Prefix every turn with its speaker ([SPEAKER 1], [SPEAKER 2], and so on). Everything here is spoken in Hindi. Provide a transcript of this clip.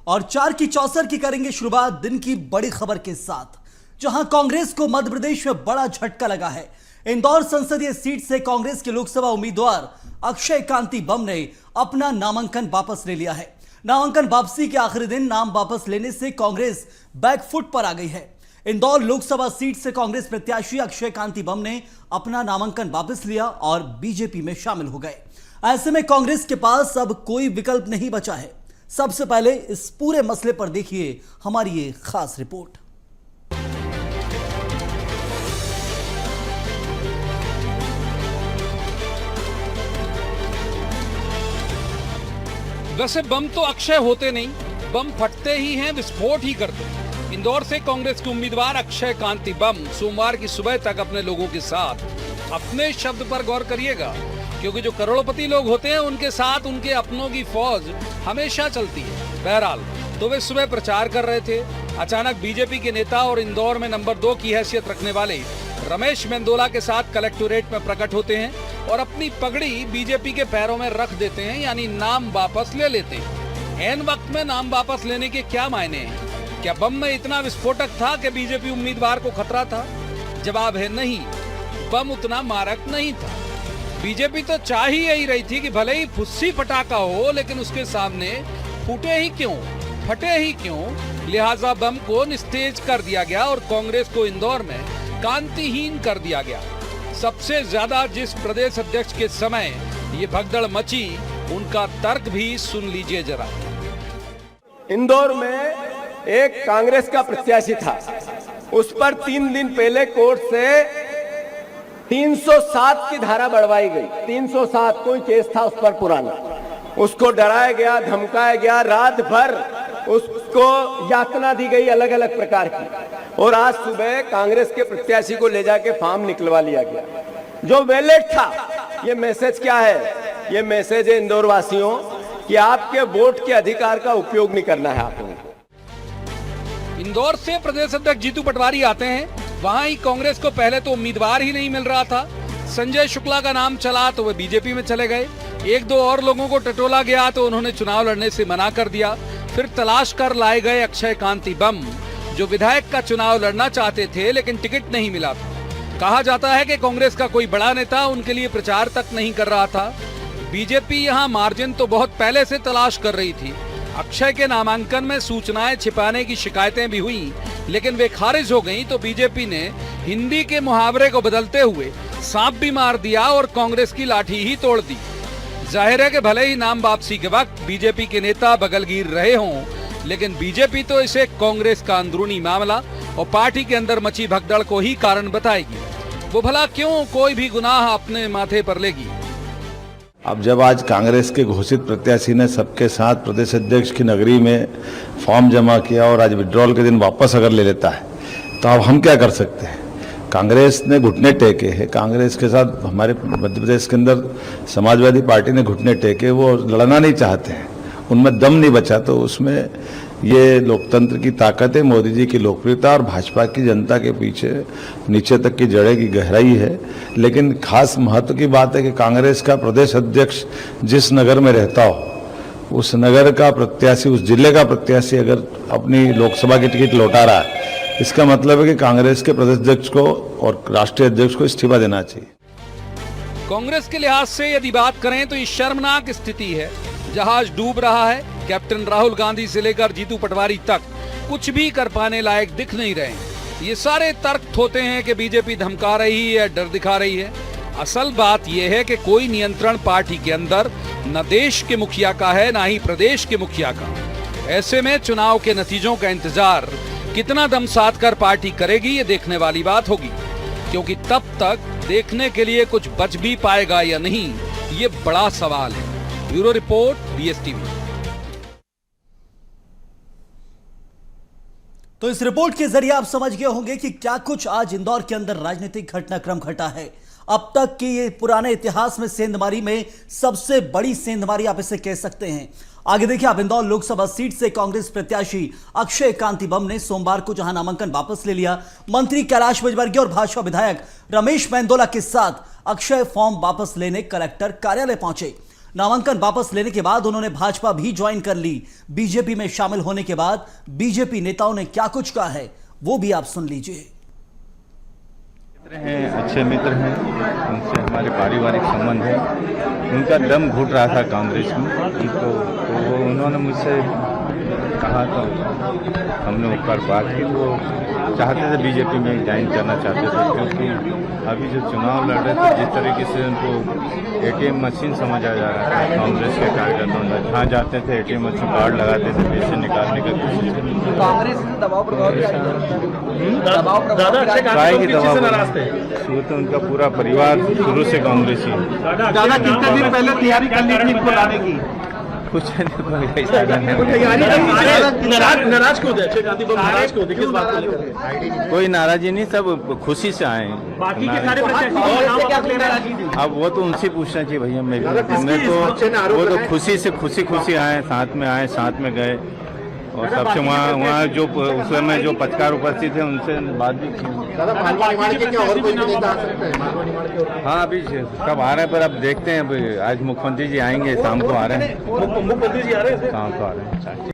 [SPEAKER 1] और 4 की चौसर की करेंगे शुरुआत दिन की बड़ी खबर के साथ, जहां कांग्रेस को मध्य प्रदेश में बड़ा झटका लगा है। इंदौर संसदीय सीट से कांग्रेस के लोकसभा उम्मीदवार अक्षय कांति बम ने अपना नामांकन वापस ले लिया है। नामांकन वापसी के आखिरी दिन नाम वापस लेने से कांग्रेस बैकफुट पर आ गई है। इंदौर लोकसभा सीट से कांग्रेस प्रत्याशी अक्षय कांति बम ने अपना नामांकन वापस लिया और बीजेपी में शामिल हो गए। ऐसे में कांग्रेस के पास अब कोई विकल्प नहीं बचा है। सबसे पहले इस पूरे मसले पर देखिए हमारी ये खास रिपोर्ट।
[SPEAKER 2] वैसे बम तो अक्षय होते नहीं, बम फटते ही हैं, विस्फोट ही करते हैं। इंदौर से कांग्रेस के उम्मीदवार अक्षय कांति बम सोमवार की सुबह तक अपने लोगों के साथ, अपने शब्द पर गौर करिएगा, क्योंकि जो करोड़पति लोग होते हैं उनके साथ उनके अपनों की फौज हमेशा चलती है। बहरहाल तो वे सुबह प्रचार कर रहे थे। अचानक बीजेपी के नेता और इंदौर में नंबर 2 की हैसियत रखने वाले रमेश मेंदोला के साथ कलेक्टोरेट में प्रकट होते हैं और अपनी पगड़ी बीजेपी के पैरों में रख देते हैं, यानी नाम वापस ले लेते हैं। ऐन वक्त में नाम वापस लेने के क्या मायने हैं? क्या बम में इतना विस्फोटक था कि बीजेपी उम्मीदवार को खतरा था? जवाब है नहीं, बम उतना मारक नहीं था। बीजेपी तो चाह ही यही रही थी कि भले ही फुस्सी फटाका हो, लेकिन उसके सामने फूटे ही क्यों, फटे ही क्यों। लिहाजा बम को निस्तेज कर दिया गया और कांग्रेस को इंदौर में कांतिहीन कर दिया गया। सबसे ज्यादा जिस प्रदेश अध्यक्ष के समय ये भगदड़ मची, उनका तर्क भी सुन लीजिए जरा।
[SPEAKER 3] इंदौर में एक कांग्रेस का प्रत्याशी था, उस पर 3 दिन पहले कोर्ट से 307 की धारा बढ़वाई गई। 307 कोई केस था उस पर पुराना, उसको डराया गया, धमकाया गया, रात भर उसको यातना दी गई अलग अलग प्रकार की। और आज सुबह कांग्रेस के प्रत्याशी को ले जाके फॉर्म निकलवा लिया गया जो वैलिड था। ये मैसेज क्या है? ये मैसेज है इंदौर वासियों कि आपके वोट के अधिकार का उपयोग नहीं करना है आप लोगों को।
[SPEAKER 2] इंदौर से प्रदेश अध्यक्ष जीतू पटवारी आते हैं। वहां ही कांग्रेस को पहले तो उम्मीदवार ही नहीं मिल रहा था। संजय शुक्ला का नाम चला तो वे बीजेपी में चले गए। 1-2 और लोगों को टटोला गया तो उन्होंने चुनाव लड़ने से मना कर दिया। फिर तलाश कर लाए गए अक्षय कांति बम, जो विधायक का चुनाव लड़ना चाहते थे लेकिन टिकट नहीं मिला था। कहा जाता है कि कांग्रेस का कोई बड़ा नेता उनके लिए प्रचार तक नहीं कर रहा था। बीजेपी यहां मार्जिन तो बहुत पहले से तलाश कर रही थी। अक्षय के नामांकन में सूचनाएं छिपाने की शिकायतें भी हुई, लेकिन वे खारिज हो गईं तो बीजेपी ने हिंदी के मुहावरे को बदलते हुए सांप भी मार दिया और कांग्रेस की लाठी ही तोड़ दी। जाहिर है कि भले ही नाम वापसी के वक्त बीजेपी के नेता बगलगीर रहे हों, लेकिन बीजेपी तो इसे कांग्रेस का अंदरूनी मामला और पार्टी के अंदर मची भगदड़ को ही कारण बताएगी। वो भला क्यों कोई भी गुनाह अपने माथे पर लेगी।
[SPEAKER 4] अब जब आज कांग्रेस के घोषित प्रत्याशी ने सबके साथ प्रदेश अध्यक्ष की नगरी में फॉर्म जमा किया और आज विड्रॉल के दिन वापस अगर ले लेता है, तो अब हम क्या कर सकते हैं? कांग्रेस ने घुटने टेके हैं। कांग्रेस के साथ हमारे मध्य प्रदेश के अंदर समाजवादी पार्टी ने घुटने टेके, वो लड़ना नहीं चाहते हैं, उनमें दम नहीं बचा। तो उसमें ये लोकतंत्र की ताकत है, मोदी जी की लोकप्रियता और भाजपा की जनता के पीछे नीचे तक की जड़ें की गहराई है। लेकिन खास महत्व की बात है कि कांग्रेस का प्रदेश अध्यक्ष जिस नगर में रहता हो, उस नगर का प्रत्याशी, उस जिले का प्रत्याशी अगर अपनी लोकसभा की टिकट लौटा रहा है, इसका मतलब है कि कांग्रेस के प्रदेश अध्यक्ष को और राष्ट्रीय अध्यक्ष को इस्तीफा देना चाहिए।
[SPEAKER 2] कांग्रेस के लिहाज से यदि बात करें तो ये शर्मनाक स्थिति है। जहाज डूब रहा है। कैप्टन राहुल गांधी से लेकर जीतू पटवारी तक कुछ भी कर पाने लायक दिख नहीं रहे। ये सारे तर्क होते हैं कि बीजेपी धमका रही है, डर दिखा रही है। असल बात यह है कि कोई नियंत्रण पार्टी के अंदर न देश के मुखिया का है, न ही प्रदेश के मुखिया का। ऐसे में चुनाव के नतीजों का इंतजार कितना दम साध कर पार्टी करेगी, ये देखने वाली बात होगी, क्योंकि तब तक देखने के लिए कुछ बच भी पाएगा या नहीं, ये बड़ा सवाल है। Bureau report, BSTV।
[SPEAKER 1] तो इस रिपोर्ट के जरिए आप समझ गए होंगे कि क्या कुछ आज इंदौर के अंदर राजनीतिक घटनाक्रम घटा है। अब तक की ये पुराने इतिहास में सेंधमारी में सबसे बड़ी सेंधमारी आप इसे कह सकते हैं। आगे देखिए आप, इंदौर लोकसभा सीट से कांग्रेस प्रत्याशी अक्षय कांति बम ने सोमवार को जहां नामांकन वापस ले लिया, मंत्री कैलाश विजयवर्गीय और भाजपा विधायक रमेश मेंदोला के साथ अक्षय फॉर्म वापस लेने कलेक्टर कार्यालय पहुंचे। नामांकन वापस लेने के बाद उन्होंने भाजपा भी ज्वाइन कर ली। बीजेपी में शामिल होने के बाद बीजेपी नेताओं ने क्या कुछ कहा है वो भी आप सुन लीजिए।
[SPEAKER 5] हैं, अच्छे मित्र हैं, उनसे हमारे पारिवारिक संबंध है। उनका दम घुट रहा था कांग्रेस में, तो वो उन्होंने मुझसे कहा तो हमने ऊपर बात की। वो चाहते थे बीजेपी में ज्वाइन करना चाहते थे, क्योंकि अभी जो चुनाव लड़ रहे थे जिस तरीके से उनको एटीएम मशीन समझा जा रहा था कांग्रेस के कार्यकर्ताओं का, जहाँ जाते थे एटीएम मशीन कार्ड लगाते थे, पैसे निकालने का कोशिश करते।
[SPEAKER 6] कांग्रेस से दबाव
[SPEAKER 5] शुरू तो उनका पूरा परिवार शुरू से कांग्रेसी है।
[SPEAKER 6] दादा कितने दिन पहले तैयारी कर ली थी इनको लाने की?
[SPEAKER 5] कुछ
[SPEAKER 6] नाराज क्यों थे? नाराज क्यों थे? किस बात को लेकर?
[SPEAKER 5] कोई नाराजी नहीं, सब खुशी से आए।
[SPEAKER 6] बाकी के सारे प्रत्याशी क्या नाराजी थी?
[SPEAKER 5] अब वो तो उनसे पूछना चाहिए भैया। मैं तो वो तो खुशी आए, साथ में आए, साथ में गए, और सबसे वहाँ जो उस समय जो पत्रकार उपस्थित थे उनसे बात भी की। हाँ अभी कब आ रहे हैं, पर अब देखते हैं। आज मुख्यमंत्री जी आएंगे, शाम को आ रहे हैं।
[SPEAKER 6] मुख्यमंत्री जी आ रहे हैं,
[SPEAKER 5] शाम को आ रहे हैं।